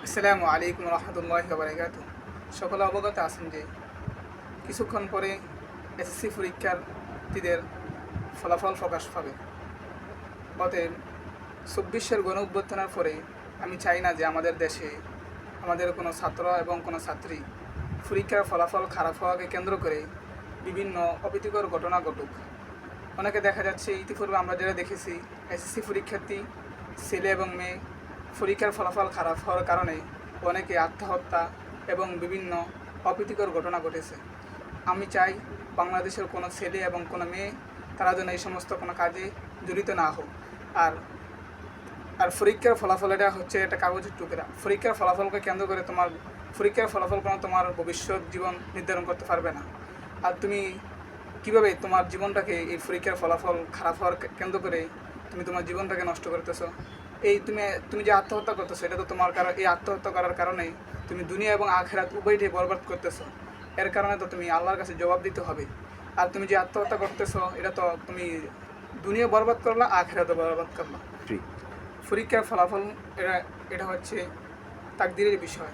আসসালামু আলাইকুম রহমতুল্লাহি ওয়া বারাকাতুহু। সকলে অবগত আছেন যে কিছুক্ষণ পরে এসএসসি পরীক্ষার্থীদের ফলাফল প্রকাশ পাবে। অতএব ২৪-এর গণ অভ্যুত্থানের পরে আমি চাই না যে আমাদের দেশে আমাদের কোনো ছাত্র এবং কোনো ছাত্রী পরীক্ষার ফলাফল খারাপ হওয়াকে কেন্দ্র করে বিভিন্ন অপ্রীতিকর ঘটনা ঘটুক। অনেকে দেখা যাচ্ছে, ইতিপূর্বে আমরা যারা দেখেছি, এসএসসি পরীক্ষার্থী ছেলে এবং মেয়ে পরীক্ষার ফলাফল খারাপ হওয়ার কারণে অনেকে আত্মহত্যা এবং বিভিন্ন অপ্রীতিকর ঘটনা ঘটেছে। আমি চাই বাংলাদেশের কোনো ছেলে এবং কোনো মেয়ে তারা যেন এই সমস্ত কোনো কাজে জড়িত না হোক। আর আর পরীক্ষার ফলাফল এটা হচ্ছে একটা কাগজের টুকরা। পরীক্ষার ফলাফলকে কেন্দ্র করে পরীক্ষার ফলাফল কোনো তোমার ভবিষ্যৎ জীবন নির্ধারণ করতে পারবে না। আর তুমি কীভাবে তোমার জীবনটাকে এই পরীক্ষার ফলাফল খারাপ হওয়ার কেন্দ্র করে তুমি তোমার জীবনটাকে নষ্ট করতেছো? তুমি যে আত্মহত্যা করতেছো, এটা তো তোমার এই আত্মহত্যা করার কারণেই তুমি দুনিয়া এবং আখিরাত উভয়টাই বরবাদ করতেছো। এর কারণে তো তুমি আল্লাহর কাছে জবাব দিতে হবে। আর তুমি যে আত্মহত্যা করতেছো, এটা তো তুমি দুনিয়া বরবাদ করলা, আখিরাতও বরবাদ করলা। জি। পরীক্ষার ফলাফল এটা এটা হচ্ছে তাকদিরের বিষয়।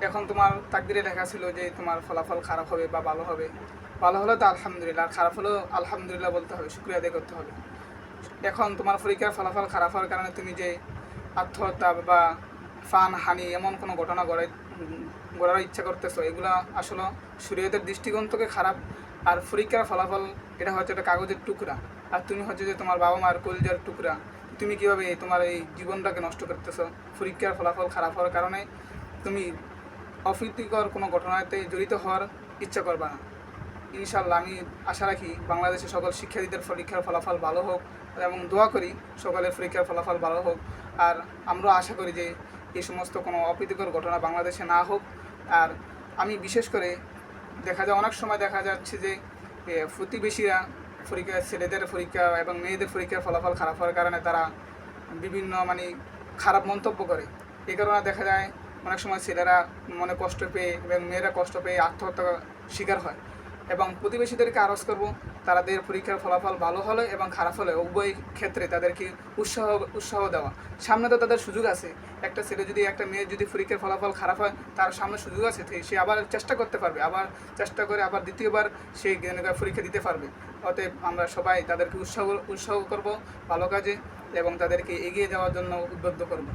এখন তোমার তাকদিরে লেখা ছিল যে তোমার ফলাফল খারাপ হবে বা ভালো হবে। ভালো হলে তো আলহামদুলিল্লাহ, আর খারাপ হলেও আলহামদুলিল্লাহ বলতে হবে, শুকরিয়া আদায় করতে হবে। এখন তোমার পরীক্ষার ফলাফল খারাপ হওয়ার কারণে তুমি যে আত্মহত্যা বা হানি এমন কোনো ঘটনা গড়ার ইচ্ছা করতেছো, এগুলো আসলে শরীয়তের দৃষ্টিকোণ থেকে খারাপ। আর পরীক্ষার ফলাফল এটা হচ্ছে একটা কাগজের টুকরা, আর তুমি হচ্ছে যে তোমার বাবা মার কলিজার টুকরা। তুমি কীভাবে তোমার এই জীবনটাকে নষ্ট করতেছো পরীক্ষার ফলাফল খারাপ হওয়ার কারণে? তুমি অপ্রীতিকর কোনো ঘটনাতে জড়িত হওয়ার ইচ্ছা করবা না। ইনশাল্লাহ আমি আশা রাখি বাংলাদেশের সকল শিক্ষার্থীদের পরীক্ষার ফলাফল ভালো হোক এবং দোয়া করি সকলের পরীক্ষার ফলাফল ভালো হোক। আর আমরা আশা করি যে এই সমস্ত কোনো অপ্রীতিকর ঘটনা বাংলাদেশে না হোক। আর আমি বিশেষ করে অনেক সময় দেখা যাচ্ছে যে প্রতিবেশীরা ছেলেদের পরীক্ষা এবং মেয়েদের পরীক্ষার ফলাফল খারাপ হওয়ার কারণে তারা বিভিন্ন খারাপ মন্তব্য করে। এই কারণে দেখা যায় অনেক সময় ছেলেরা মনে কষ্ট পেয়ে এবং মেয়েরা কষ্ট পেয়ে আত্মহত্যা শিকার হয়। এবং প্রতিবেশীদেরকে আরজ করব, তাদের পরীক্ষার ফলাফল ভালো হলে এবং খারাপ হলে উভয় ক্ষেত্রে তাদেরকে উৎসাহ দেওয়া। সামনে তো তাদের সুযোগ আছে। একটা ছেলে যদি একটা মেয়ের যদি পরীক্ষার ফলাফল খারাপ হয়, তার সামনে সুযোগ আছে, সে আবার চেষ্টা করতে পারবে, আবার চেষ্টা করে আবার দ্বিতীয়বার সে পরীক্ষা দিতে পারবে। অতএব আমরা সবাই তাদেরকে উৎসাহ করব ভালো কাজে এবং তাদেরকে এগিয়ে যাওয়ার জন্য উদ্বুদ্ধ করব।